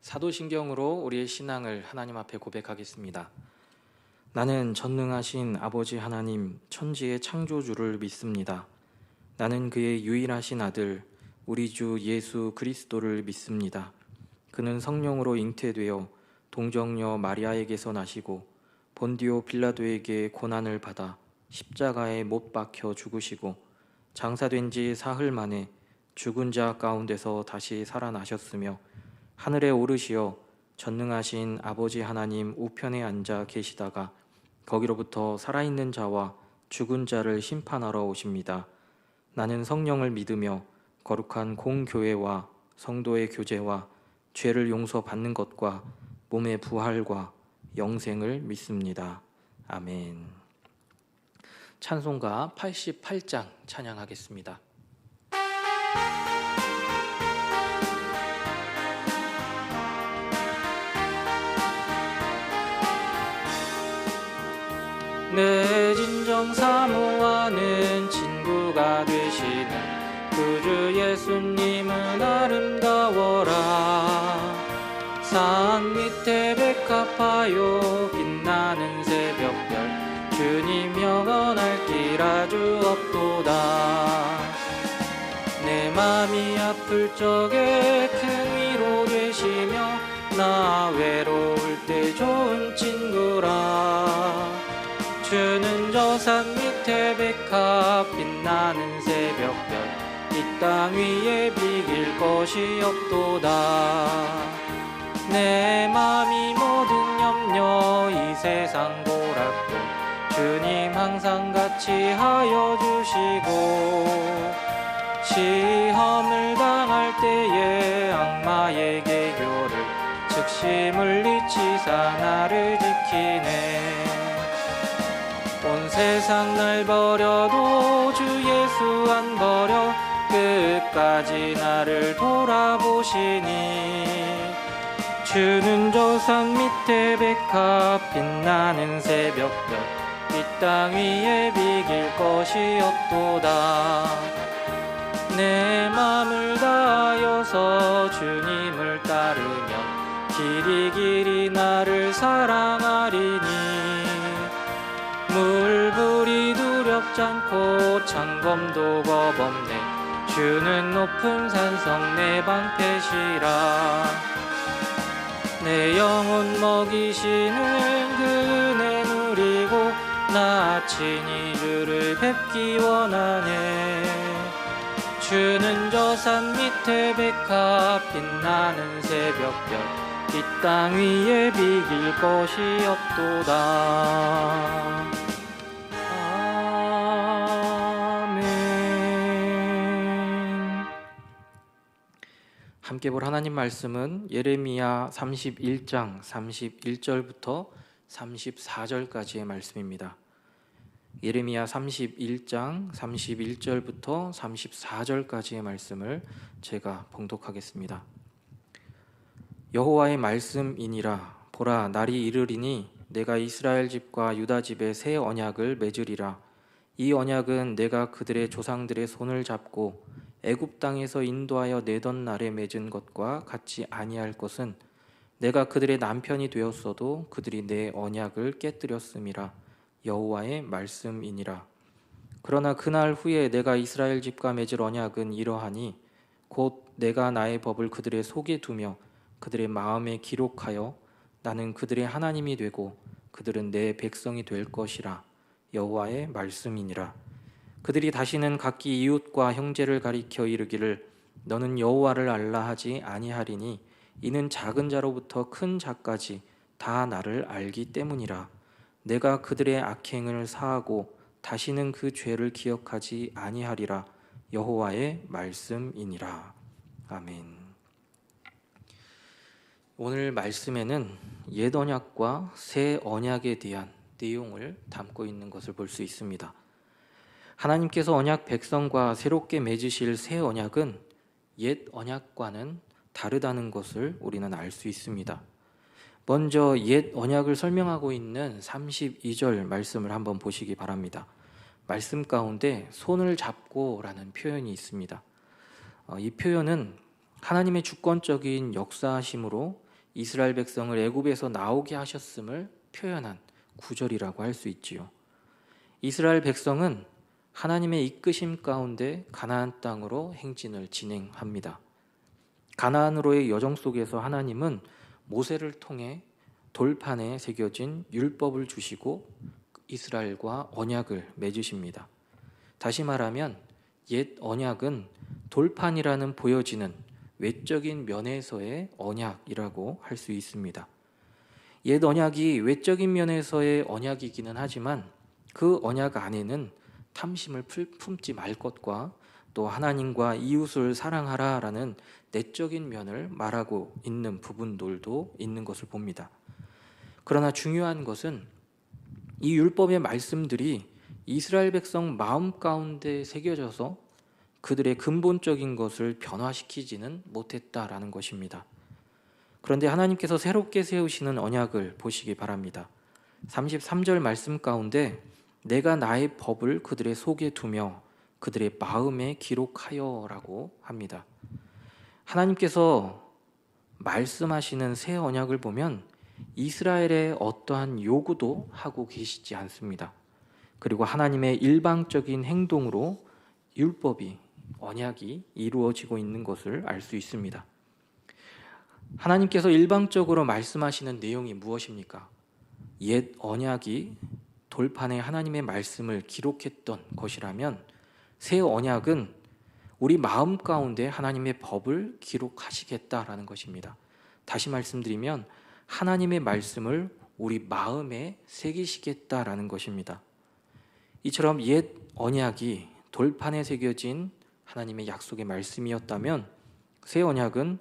사도신경으로 우리의 신앙을 하나님 앞에 고백하겠습니다. 나는 전능하신 아버지 하나님 천지의 창조주를 믿습니다. 나는 그의 유일하신 아들 우리 주 예수 그리스도를 믿습니다. 그는 성령으로 잉태되어 동정녀 마리아에게서 나시고 본디오 빌라도에게 고난을 받아 십자가에 못 박혀 죽으시고 장사된 지 사흘 만에 죽은 자 가운데서 다시 살아나셨으며 하늘에 오르시어 전능하신 아버지 하나님 우편에 앉아 계시다가 거기로부터 살아있는 자와 죽은 자를 심판하러 오십니다. 나는 성령을 믿으며 거룩한 공교회와 성도의 교제와 죄를 용서받는 것과 몸의 부활과 영생을 믿습니다. 아멘. 찬송가 88장 찬양하겠습니다. 내 진정 사모하는 친구가 되시는 구주 예수님은 아름다워라. 산 밑에 백합하여 빛나는 새벽별 주님 영원할 길 아주 없도다. 내 맘이 아플 적에 큰 위로 되시며 나 외로울 때 좋은 친구라. 주는 저 산 밑에 백합 빛나는 새벽별 이 땅 위에 비길 것이 없도다. 내 맘이 모든 염려 이 세상 보랍고 주님 항상 같이 하여 주시고 시험을 당할 때에 악마의 계교를 즉시 물리치사 나를 지키네. 온 세상 날 버려도 주 예수 안 버려 끝까지 나를 돌아보시니 주는 저 산 밑에 백합 빛나는 새벽별 이 땅 위에 비길 것이 없도다. 내 맘을 다하여서 주님을 따르면 길이 길이 나를 사랑하리니 물불이 두렵지 않고 창검도 겁없네. 주는 높은 산성 내 방패시라. 내 영혼 먹이시는 그 은혜 누리고 나 친히 주를 뵙기 원하네. 주는 저 산 밑에 백합 빛나는 새벽별 이 땅 위에 비길 것이 없도다. 함께 볼 하나님 말씀은 예레미야 31장 31절부터 34절까지의 말씀입니다. 예레미야 31장 31절부터 34절까지의 말씀을 제가 봉독하겠습니다. 여호와의 말씀이니라. 보라, 날이 이르리니 내가 이스라엘 집과 유다 집에 새 언약을 맺으리라. 이 언약은 내가 그들의 조상들의 손을 잡고 애굽 땅에서 인도하여 내던 날에 맺은 것과 같이 아니할 것은 내가 그들의 남편이 되었어도 그들이 내 언약을 깨뜨렸음이라. 여호와의 말씀이니라. 그러나 그날 후에 내가 이스라엘 집과 맺을 언약은 이러하니 곧 내가 나의 법을 그들의 속에 두며 그들의 마음에 기록하여 나는 그들의 하나님이 되고 그들은 내 백성이 될 것이라. 여호와의 말씀이니라. 그들이 다시는 각기 이웃과 형제를 가리켜 이르기를 너는 여호와를 알라 하지 아니하리니 이는 작은 자로부터 큰 자까지 다 나를 알기 때문이라. 내가 그들의 악행을 사하고 다시는 그 죄를 기억하지 아니하리라. 여호와의 말씀이니라. 아멘. 오늘 말씀에는 옛 언약과 새 언약에 대한 내용을 담고 있는 것을 볼 수 있습니다. 하나님께서 언약 백성과 새롭게 맺으실 새 언약은 옛 언약과는 다르다는 것을 우리는 알 수 있습니다. 먼저 옛 언약을 설명하고 있는 32절 말씀을 한번 보시기 바랍니다. 말씀 가운데 손을 잡고 라는 표현이 있습니다. 이 표현은 하나님의 주권적인 역사하심으로 이스라엘 백성을 애굽에서 나오게 하셨음을 표현한 구절이라고 할 수 있지요. 이스라엘 백성은 하나님의 이끄심 가운데 가나안 땅으로 행진을 진행합니다. 가나안으로의 여정 속에서 하나님은 모세를 통해 돌판에 새겨진 율법을 주시고 이스라엘과 언약을 맺으십니다. 다시 말하면 옛 언약은 돌판이라는 보여지는 외적인 면에서의 언약이라고 할 수 있습니다. 옛 언약이 외적인 면에서의 언약이기는 하지만 그 언약 안에는 탐심을 품지 말 것과 또 하나님과 이웃을 사랑하라라는 내적인 면을 말하고 있는 부분들도 있는 것을 봅니다. 그러나 중요한 것은 이 율법의 말씀들이 이스라엘 백성 마음 가운데 새겨져서 그들의 근본적인 것을 변화시키지는 못했다라는 것입니다. 그런데 하나님께서 새롭게 세우시는 언약을 보시기 바랍니다. 33절 말씀 가운데 내가 나의 법을 그들의 속에 두며 그들의 마음에 기록하여 라고 합니다. 하나님께서 말씀하시는 새 언약을 보면 이스라엘의 어떠한 요구도 하고 계시지 않습니다. 그리고 하나님의 일방적인 행동으로 율법이, 언약이 이루어지고 있는 것을 알 수 있습니다. 하나님께서 일방적으로 말씀하시는 내용이 무엇입니까? 옛 언약이 돌판에 하나님의 말씀을 기록했던 것이라면 새 언약은 우리 마음 가운데 하나님의 법을 기록하시겠다라는 것입니다. 다시 말씀드리면 하나님의 말씀을 우리 마음에 새기시겠다라는 것입니다. 이처럼 옛 언약이 돌판에 새겨진 하나님의 약속의 말씀이었다면 새 언약은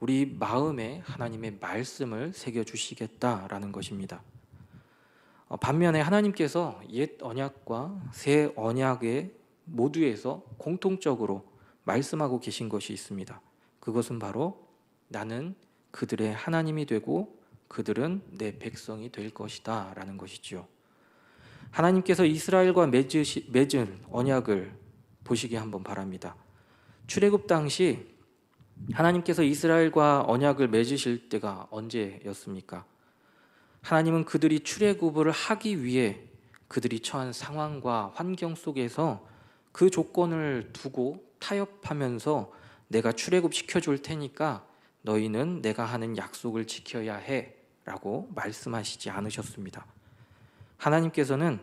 우리 마음에 하나님의 말씀을 새겨주시겠다라는 것입니다. 반면에 하나님께서 옛 언약과 새 언약의 모두에서 공통적으로 말씀하고 계신 것이 있습니다. 그것은 바로 나는 그들의 하나님이 되고 그들은 내 백성이 될 것이다 라는 것이지요. 하나님께서 이스라엘과 맺은 언약을 보시기 한번 바랍니다. 출애굽 당시 하나님께서 이스라엘과 언약을 맺으실 때가 언제였습니까? 하나님은 그들이 출애굽을 하기 위해 그들이 처한 상황과 환경 속에서 그 조건을 두고 타협하면서 내가 출애굽 시켜줄 테니까 너희는 내가 하는 약속을 지켜야 해 라고 말씀하시지 않으셨습니다. 하나님께서는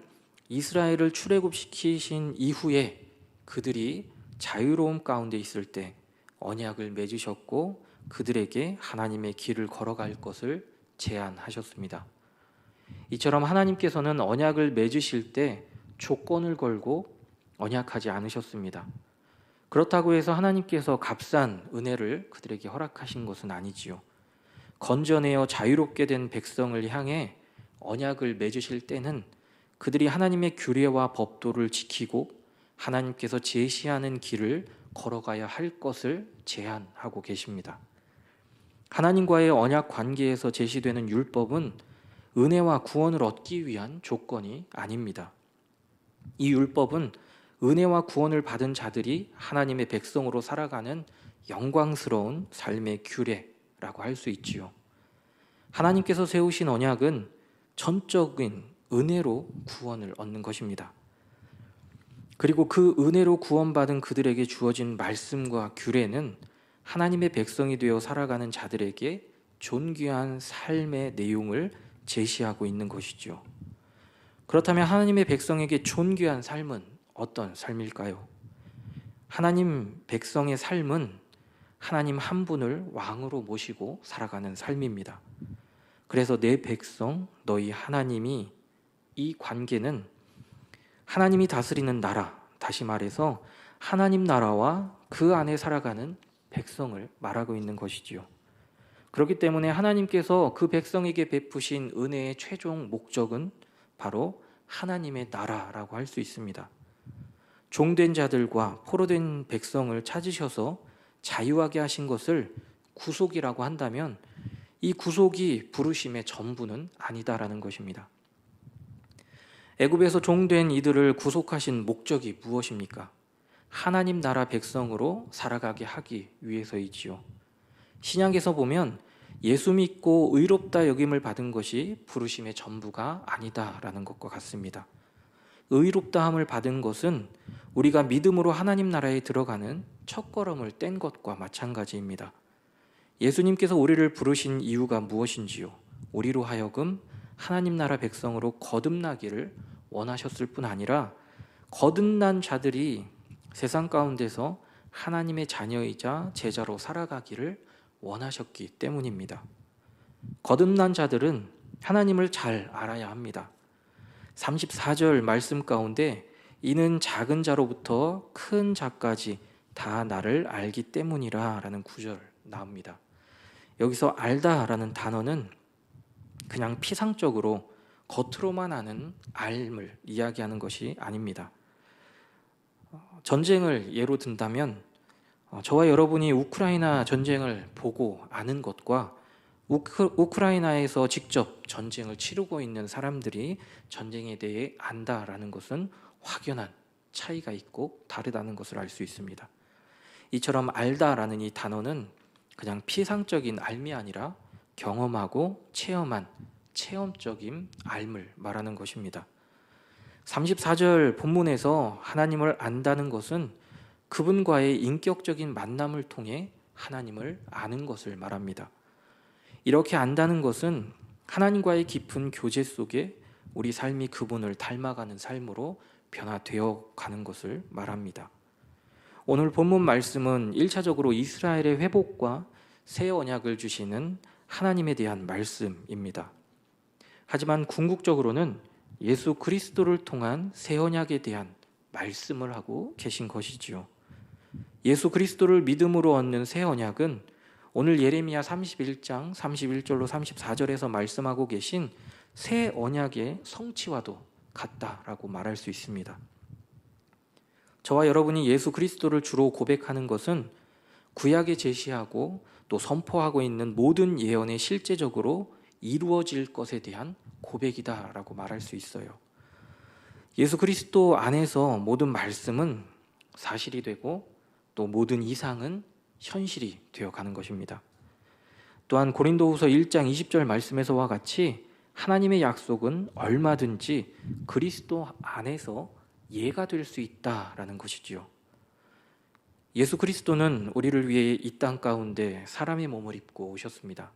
이스라엘을 출애굽시키신 이후에 그들이 자유로움 가운데 있을 때 언약을 맺으셨고 그들에게 하나님의 길을 걸어갈 것을 제안하셨습니다. 이처럼 하나님께서는 언약을 맺으실 때 조건을 걸고 언약하지 않으셨습니다. 그렇다고 해서 하나님께서 값싼 은혜를 그들에게 허락하신 것은 아니지요. 건져내어 자유롭게 된 백성을 향해 언약을 맺으실 때는 그들이 하나님의 규례와 법도를 지키고 하나님께서 제시하는 길을 걸어가야 할 것을 제안하고 계십니다. 하나님과의 언약 관계에서 제시되는 율법은 은혜와 구원을 얻기 위한 조건이 아닙니다. 이 율법은 은혜와 구원을 받은 자들이 하나님의 백성으로 살아가는 영광스러운 삶의 규례라고 할 수 있지요. 하나님께서 세우신 언약은 전적인 은혜로 구원을 얻는 것입니다. 그리고 그 은혜로 구원받은 그들에게 주어진 말씀과 규례는 하나님의 백성이 되어 살아가는 자들에게 존귀한 삶의 내용을 제시하고 있는 것이죠. 그렇다면 하나님의 백성에게 존귀한 삶은 어떤 삶일까요? 하나님 백성의 삶은 하나님 한 분을 왕으로 모시고 살아가는 삶입니다. 그래서 내 백성 너희 하나님이, 이 관계는 하나님이 다스리는 나라, 다시 말해서 하나님 나라와 그 안에 살아가는 백성을 말하고 있는 것이지요. 그렇기 때문에 하나님께서 그 백성에게 베푸신 은혜의 최종 목적은 바로 하나님의 나라라고 할 수 있습니다. 종된 자들과 포로된 백성을 찾으셔서 자유하게 하신 것을 구속이라고 한다면 이 구속이 부르심의 전부는 아니다라는 것입니다. 애굽에서 종된 이들을 구속하신 목적이 무엇입니까? 하나님 나라 백성으로 살아가게 하기 위해서이지요. 신약에서 보면 예수 믿고 의롭다 여김을 받은 것이 부르심의 전부가 아니다라는 것과 같습니다. 의롭다함을 받은 것은 우리가 믿음으로 하나님 나라에 들어가는 첫걸음을 뗀 것과 마찬가지입니다. 예수님께서 우리를 부르신 이유가 무엇인지요? 우리로 하여금 하나님 나라 백성으로 거듭나기를 원하셨을 뿐 아니라 거듭난 자들이 세상 가운데서 하나님의 자녀이자 제자로 살아가기를 원하셨기 때문입니다. 거듭난 자들은 하나님을 잘 알아야 합니다. 34절 말씀 가운데 이는 작은 자로부터 큰 자까지 다 나를 알기 때문이라 라는 구절 나옵니다. 여기서 알다라는 단어는 그냥 피상적으로 겉으로만 아는 알을 이야기하는 것이 아닙니다. 전쟁을 예로 든다면 저와 여러분이 우크라이나 전쟁을 보고 아는 것과 우크라이나에서 직접 전쟁을 치르고 있는 사람들이 전쟁에 대해 안다라는 것은 확연한 차이가 있고 다르다는 것을 알 수 있습니다. 이처럼 알다라는 이 단어는 그냥 피상적인 알미 아니라 경험하고 체험한 체험적인 알을 말하는 것입니다. 34절 본문에서 하나님을 안다는 것은 그분과의 인격적인 만남을 통해 하나님을 아는 것을 말합니다. 이렇게 안다는 것은 하나님과의 깊은 교제 속에 우리 삶이 그분을 닮아가는 삶으로 변화되어 가는 것을 말합니다. 오늘 본문 말씀은 1차적으로 이스라엘의 회복과 새 언약을 주시는 하나님에 대한 말씀입니다. 하지만 궁극적으로는 예수 그리스도를 통한 새 언약에 대한 말씀을 하고 계신 것이지요. 예수 그리스도를 믿음으로 얻는 새 언약은 오늘 예레미야 31장 31절로 34절에서 말씀하고 계신 새 언약의 성취와도 같다라고 말할 수 있습니다. 저와 여러분이 예수 그리스도를 주로 고백하는 것은 구약에 제시하고 또 선포하고 있는 모든 예언에 실제적으로 이루어질 것에 대한 고백이다라고 말할 수 있어요. 예수 그리스도 안에서 모든 말씀은 사실이 되고 또 모든 이상은 현실이 되어가는 것입니다. 또한 고린도후서 1장 20절 말씀에서와 같이 하나님의 약속은 얼마든지 그리스도 안에서 예가 될 수 있다라는 것이지요. 예수 그리스도는 우리를 위해 이 땅 가운데 사람의 몸을 입고 오셨습니다.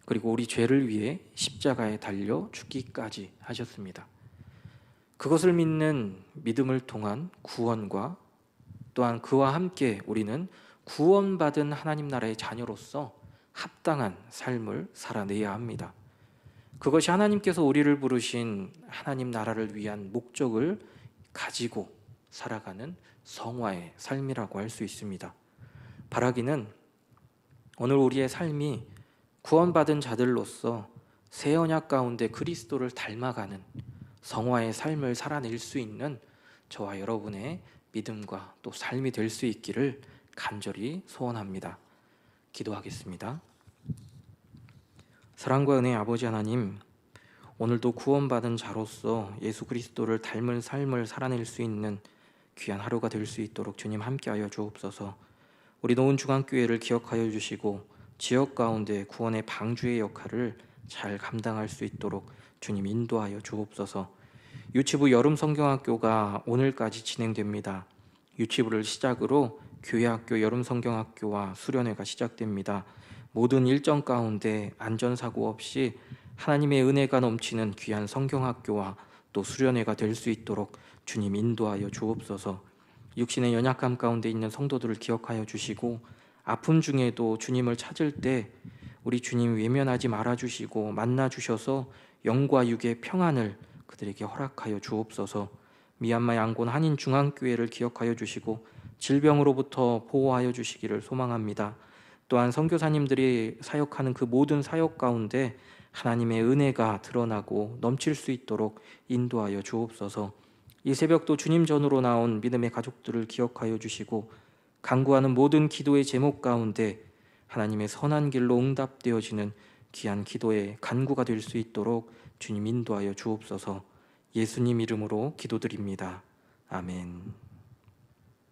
그리고 우리 죄를 위해 십자가에 달려 죽기까지 하셨습니다. 그것을 믿는 믿음을 통한 구원과 또한 그와 함께 우리는 구원받은 하나님 나라의 자녀로서 합당한 삶을 살아내야 합니다. 그것이 하나님께서 우리를 부르신 하나님 나라를 위한 목적을 가지고 살아가는 성화의 삶이라고 할 수 있습니다. 바라기는 오늘 우리의 삶이 구원받은 자들로서 새 언약 가운데 그리스도를 닮아가는 성화의 삶을 살아낼 수 있는 저와 여러분의 믿음과 또 삶이 될 수 있기를 간절히 소원합니다. 기도하겠습니다. 사랑과 은혜의 아버지 하나님, 오늘도 구원받은 자로서 예수 그리스도를 닮은 삶을 살아낼 수 있는 귀한 하루가 될 수 있도록 주님 함께하여 주옵소서. 우리 노은중앙교회를 기억하여 주시고 지역 가운데 구원의 방주의 역할을 잘 감당할 수 있도록 주님 인도하여 주옵소서. 유치부 여름 성경학교가 오늘까지 진행됩니다. 유치부를 시작으로 교회학교 여름 성경학교와 수련회가 시작됩니다. 모든 일정 가운데 안전사고 없이 하나님의 은혜가 넘치는 귀한 성경학교와 또 수련회가 될 수 있도록 주님 인도하여 주옵소서. 육신의 연약함 가운데 있는 성도들을 기억하여 주시고 아픔 중에도 주님을 찾을 때 우리 주님 외면하지 말아주시고 만나주셔서 영과 육의 평안을 그들에게 허락하여 주옵소서. 미얀마 양곤 한인 중앙교회를 기억하여 주시고 질병으로부터 보호하여 주시기를 소망합니다. 또한 선교사님들이 사역하는 그 모든 사역 가운데 하나님의 은혜가 드러나고 넘칠 수 있도록 인도하여 주옵소서. 이 새벽도 주님 전으로 나온 믿음의 가족들을 기억하여 주시고 간구하는 모든 기도의 제목 가운데 하나님의 선한 길로 응답되어지는 귀한 기도의 간구가 될 수 있도록 주님 인도하여 주옵소서. 예수님 이름으로 기도드립니다. 아멘.